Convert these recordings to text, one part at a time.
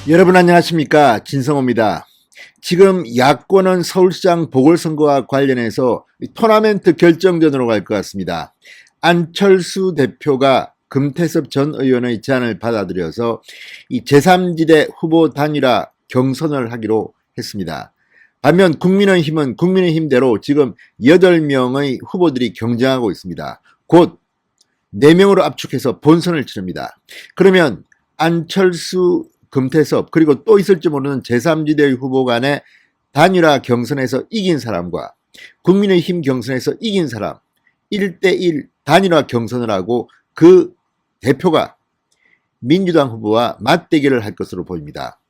여러분 안녕하십니까, 진성호입니다. 지금 야권은 서울시장 보궐선거와 관련해서 토너멘트 결정전으로 갈 것 같습니다. 안철수 대표가 금태섭 전 의원의 제안을 받아들여서 이 제3지대 후보 단일화 경선을 하기로 했습니다. 반면 국민의힘대로 지금 8명의 후보들이 경쟁하고 있습니다. 곧 4명으로 압축해서 본선을 치릅니다. 그러면 안철수, 금태섭, 그리고 또 있을지 모르는 제3지대 후보 간의 단일화 경선에서 이긴 사람과 국민의힘 경선에서 이긴 사람 1대1 단일화 경선을 하고 그 대표가 민주당 후보와 맞대결을 할 것으로 보입니다.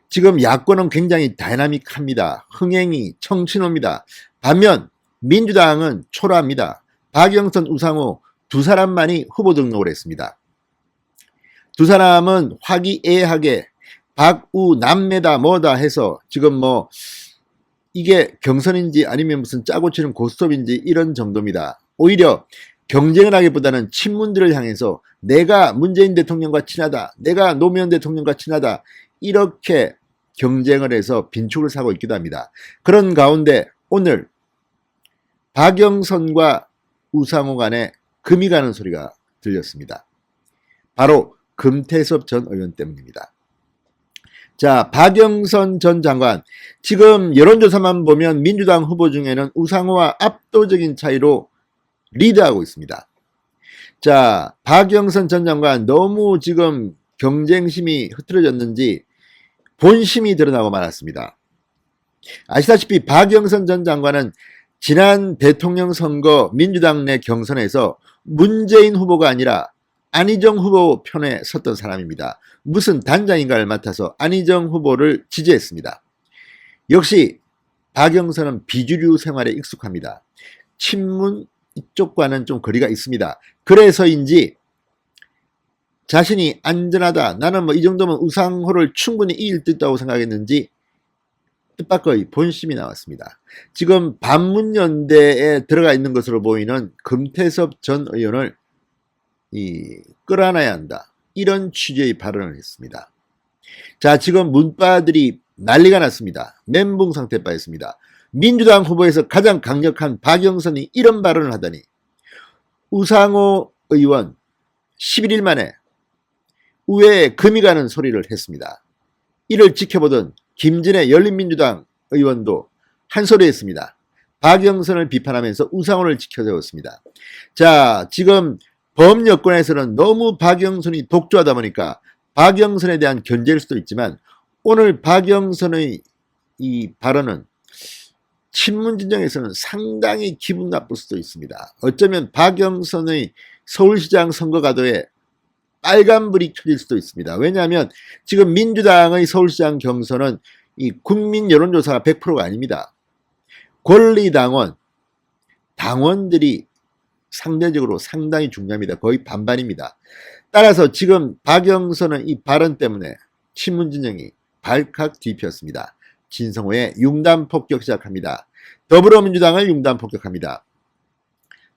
지금 야권은 굉장히 다이나믹합니다. 흥행이 청신호입니다. 반면 민주당은 초라합니다. 박영선, 우상호 두 사람만이 후보 등록을 했습니다. 두 사람은 화기애애하게 박우 남매다 뭐다 해서 지금 이게 경선인지 아니면 무슨 짜고 치는 고스톱인지 이런 정도입니다. 오히려 경쟁을 하기보다는 친문들을 향해서 내가 문재인 대통령과 친하다, 내가 노무현 대통령과 친하다, 이렇게 경쟁을 해서 빈축을 사고 있기도 합니다. 그런 가운데 오늘 박영선과 우상호 간에 금이 가는 소리가 들렸습니다. 바로 금태섭 전 의원 때문입니다. 자, 박영선 전 장관, 지금 여론조사만 보면 민주당 후보 중에는 우상호와 압도적인 차이로 리드하고 있습니다. 자, 박영선 전 장관 너무 지금 경쟁심이 흐트러졌는지 본심이 드러나고 말았습니다. 아시다시피 박영선 전 장관은 지난 대통령 선거 민주당 내 경선에서 문재인 후보가 아니라 안희정 후보 편에 섰던 사람입니다. 무슨 단장인가를 맡아서 안희정 후보를 지지했습니다. 역시 박영선은 비주류 생활에 익숙합니다. 친문 이쪽과는 좀 거리가 있습니다. 그래서인지 자신이 안전하다, 나는 이 정도면 우상호를 충분히 이길 수 있다고 생각했는지 뜻밖의 본심이 나왔습니다. 지금 반문연대에 들어가 있는 것으로 보이는 금태섭 전 의원을 끌어안아야 한다, 이런 취지의 발언을 했습니다. 자, 지금 문바들이 난리가 났습니다. 멘붕 상태에 빠졌습니다. 민주당 후보에서 가장 강력한 박영선이 이런 발언을 하다니. 우상호 의원 11일 만에 우회에 금이 가는 소리를 했습니다. 이를 지켜보던 김진애 열린민주당 의원도 한 소리 했습니다. 박영선을 비판하면서 우상호를 지켜세웠습니다. 자, 지금 범여권에서는 너무 박영선이 독주하다 보니까 박영선에 대한 견제일 수도 있지만 오늘 박영선의 이 발언은 친문 진영에서는 상당히 기분 나쁠 수도 있습니다. 어쩌면 박영선의 서울시장 선거 가도에 빨간불이 켜질 수도 있습니다. 왜냐하면 지금 민주당의 서울시장 경선은 이 국민 여론조사가 100%가 아닙니다. 권리당원, 당원들이 상대적으로 상당히 중요합니다. 거의 반반입니다. 따라서 지금 박영선은 이 발언 때문에 친문 진영이 발칵 뒤폈습니다. 진성호의 융단 폭격 시작합니다. 더불어민주당을 융단 폭격합니다.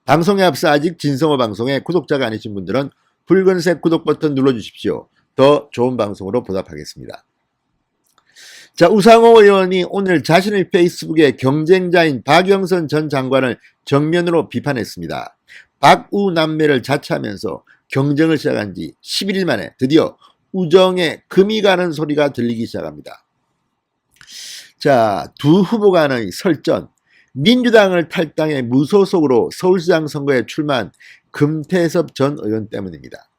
방송에 앞서 아직 진성호 방송에 구독자가 아니신 분들은 붉은색 구독 버튼 눌러주십시오. 더 좋은 방송으로 보답하겠습니다. 자, 우상호 의원이 오늘 자신의 페이스북에 경쟁자인 박영선 전 장관을 정면으로 비판했습니다. 박우 남매를 자처하면서 경쟁을 시작한 지 11일 만에 드디어 우정에 금이 가는 소리가 들리기 시작합니다. 자, 두 후보 간의 설전, 민주당을 탈당해 무소속으로 서울시장 선거에 출마한 금태섭 전 의원 때문입니다.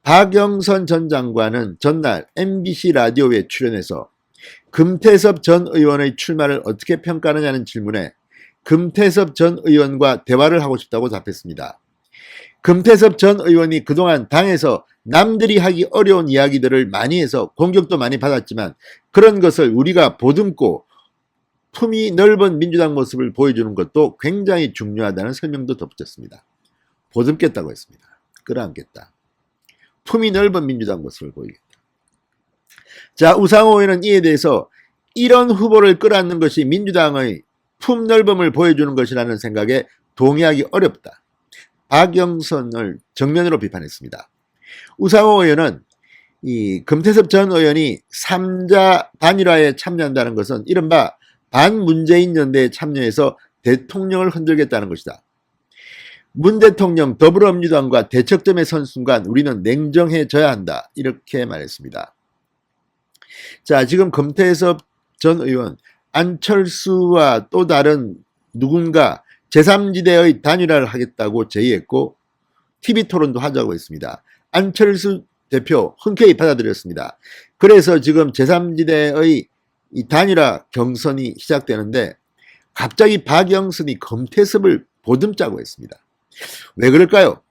박영선 전 장관은 전날 MBC 라디오에 출연해서 금태섭 전 의원의 출마를 어떻게 평가하느냐는 질문에 금태섭 전 의원과 대화를 하고 싶다고 답했습니다. 금태섭 전 의원이 그동안 당에서 남들이 하기 어려운 이야기들을 많이 해서 공격도 많이 받았지만 그런 것을 우리가 보듬고 품이 넓은 민주당 모습을 보여주는 것도 굉장히 중요하다는 설명도 덧붙였습니다. 보듬겠다고 했습니다. 끌어안겠다. 품이 넓은 민주당 모습을 보이겠다. 자, 우상호 의원은 이에 대해서 이런 후보를 끌어안는 것이 민주당의 품 넓음을 보여주는 것이라는 생각에 동의하기 어렵다. 박영선을 정면으로 비판했습니다. 우상호 의원은 이 금태섭 전 의원이 3자 단일화에 참여한다는 것은 이른바 반문재인 연대에 참여해서 대통령을 흔들겠다는 것이다. 문 대통령 더불어민주당과 대척점에 선 순간 우리는 냉정해져야 한다. 이렇게 말했습니다. 자, 지금 금태섭 전 의원, 안철수와 또 다른 누군가 제3지대의 단일화를 하겠다고 제의했고 TV토론도 하자고 했습니다. 안철수 대표 흔쾌히 받아들였습니다. 그래서 지금 제3지대의 이 단일화 경선이 시작되는데 갑자기 박영선이 금태섭을 보듬자고 했습니다. 왜 그럴까요?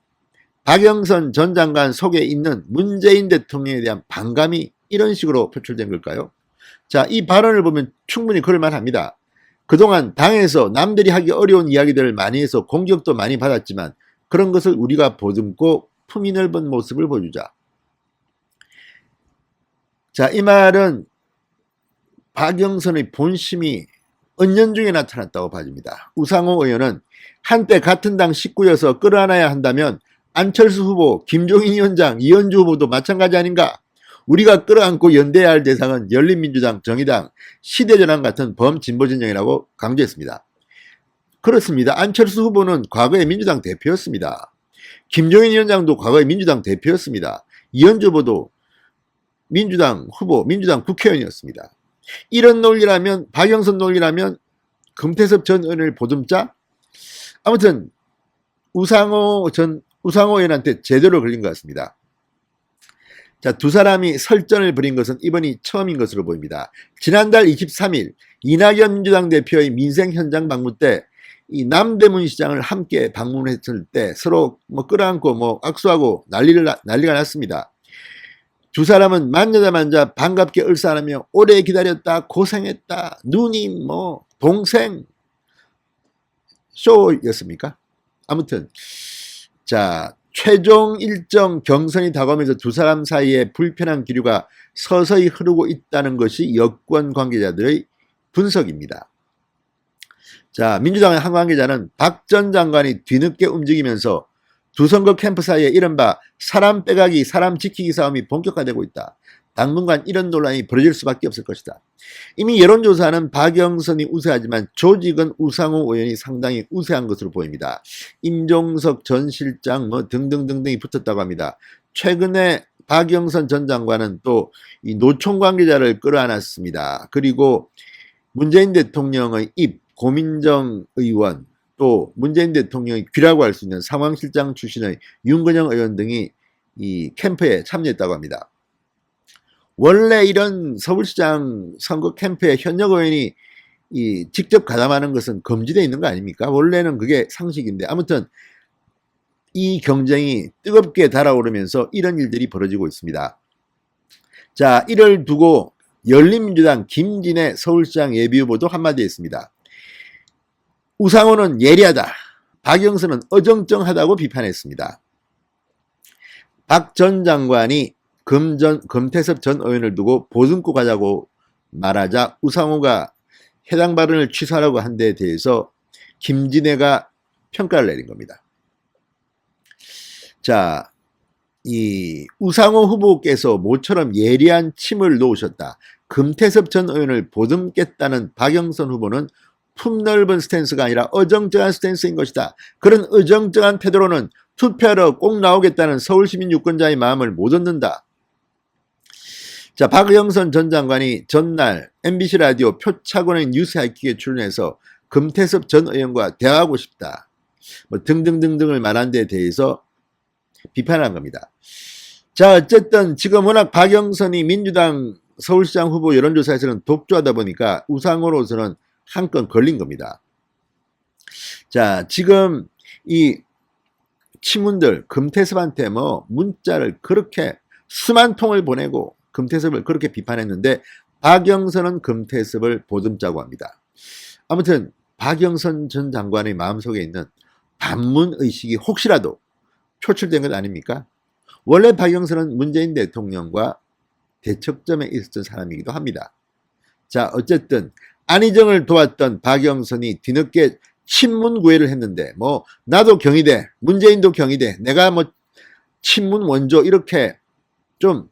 박영선 전 장관 속에 있는 문재인 대통령에 대한 반감이 이런 식으로 표출된 걸까요? 자, 이 발언을 보면 충분히 그럴만합니다. 그동안 당에서 남들이 하기 어려운 이야기들을 많이 해서 공격도 많이 받았지만 그런 것을 우리가 보듬고 품위 넓은 모습을 보여주자. 자, 이 말은 박영선의 본심이 은연중에 나타났다고 봐집니다. 우상호 의원은 한때 같은 당 식구여서 끌어안아야 한다면 안철수 후보, 김종인 위원장, 이현주 후보도 마찬가지 아닌가? 우리가 끌어안고 연대해야 할 대상은 열린민주당, 정의당, 시대전환 같은 범진보진영이라고 강조했습니다. 그렇습니다. 안철수 후보는 과거에 민주당 대표였습니다. 김종인 위원장도 과거에 민주당 대표였습니다. 이현주 후보도 민주당 후보, 민주당 국회의원이었습니다. 이런 논리라면, 박영선 논리라면 금태섭 전 의원을 보듬자? 아무튼 우상호 의원한테 제대로 걸린 것 같습니다. 자, 두 사람이 설전을 벌인 것은 이번이 처음인 것으로 보입니다. 지난달 23일 이낙연 민주당 대표의 민생 현장 방문 때 이 남대문 시장을 함께 방문했을 때 서로 끌어안고 악수하고 난리가 났습니다. 두 사람은 만나자마자 반갑게 얼싸안으며 오래 기다렸다, 고생했다, 누님, 동생, 쇼였습니까? 아무튼 자, 최종 일정 경선이 다가오면서 두 사람 사이에 불편한 기류가 서서히 흐르고 있다는 것이 여권 관계자들의 분석입니다. 자, 민주당의 한 관계자는 박 전 장관이 뒤늦게 움직이면서 두 선거 캠프 사이에 이른바 사람 빼가기, 사람 지키기 싸움이 본격화되고 있다. 당분간 이런 논란이 벌어질 수밖에 없을 것이다. 이미 여론조사는 박영선이 우세하지만 조직은 우상호 의원이 상당히 우세한 것으로 보입니다. 임종석 전 실장 등등등등이 붙었다고 합니다. 최근에 박영선 전 장관은 또 이 노총 관계자를 끌어안았습니다. 그리고 문재인 대통령의 입, 고민정 의원, 또 문재인 대통령의 귀라고 할 수 있는 상황실장 출신의 윤건영 의원 등이 이 캠프에 참여했다고 합니다. 원래 이런 서울시장 선거 캠프에 현역 의원이 직접 가담하는 것은 금지되어 있는 거 아닙니까? 원래는 그게 상식인데 아무튼 이 경쟁이 뜨겁게 달아오르면서 이런 일들이 벌어지고 있습니다. 자, 이를 두고 열린민주당 김진애 서울시장 예비후보도 한마디 했습니다. 우상호는 예리하다. 박영선은 어정쩡하다고 비판했습니다. 박 전 장관이 금태섭 전 의원을 두고 보듬고 가자고 말하자 우상호가 해당 발언을 취소하라고 한 데에 대해서 김진애가 평가를 내린 겁니다. 자, 이 우상호 후보께서 모처럼 예리한 침을 놓으셨다. 금태섭 전 의원을 보듬겠다는 박영선 후보는 품넓은 스탠스가 아니라 어정쩡한 스탠스인 것이다. 그런 어정쩡한 태도로는 투표하러 꼭 나오겠다는 서울시민 유권자의 마음을 못 얻는다. 자, 박영선 전 장관이 전날 MBC 라디오 표차곤의 뉴스 하이킥에 출연해서 금태섭 전 의원과 대화하고 싶다. 등등등등을 말한 데 대해서 비판한 겁니다. 자, 어쨌든 지금 워낙 박영선이 민주당 서울시장 후보 여론조사에서는 독주하다 보니까 우상호로서는 한 건 걸린 겁니다. 자, 지금 이 친문들 금태섭한테 문자를 그렇게 수만 통을 보내고 금태섭을 그렇게 비판했는데 박영선은 금태섭을 보듬자고 합니다. 아무튼 박영선 전 장관의 마음속에 있는 반문의식이 혹시라도 표출된 것 아닙니까? 원래 박영선은 문재인 대통령과 대척점에 있었던 사람이기도 합니다. 자, 어쨌든 안희정을 도왔던 박영선이 뒤늦게 친문 구애를 했는데 나도 경희대, 문재인도 경희대, 내가 친문 원조 이렇게 좀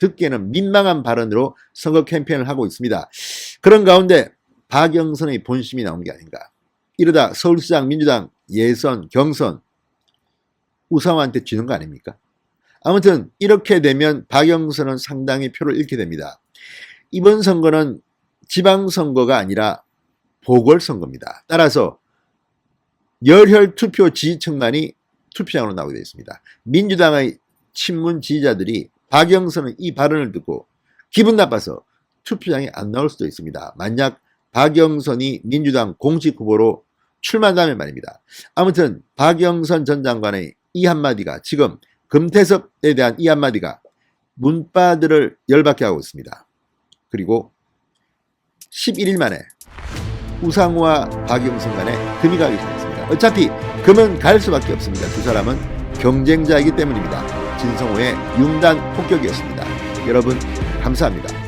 듣기에는 민망한 발언으로 선거 캠페인을 하고 있습니다. 그런 가운데 박영선의 본심이 나오는 게 아닌가. 이러다 서울시장 민주당 예선, 경선 우상호한테 지는 거 아닙니까? 아무튼 이렇게 되면 박영선은 상당히 표를 잃게 됩니다. 이번 선거는 지방선거가 아니라 보궐선거입니다. 따라서 열혈 투표 지지층만이 투표장으로 나오게 되어 있습니다. 민주당의 친문 지지자들이 박영선의 이 발언을 듣고 기분 나빠서 투표장에 안 나올 수도 있습니다. 만약 박영선이 민주당 공식 후보로 출마한다면 말입니다. 아무튼 박영선 전 장관의 이 한마디가 지금 금태섭에 대한 이 한마디가 문바들을 열받게 하고 있습니다. 그리고 11일 만에 우상호와 박영선 간에 금이 가기 시작했습니다. 어차피 금은 갈 수밖에 없습니다. 두 사람은 경쟁자이기 때문입니다. 진성호의 융단 폭격이었습니다. 여러분 감사합니다.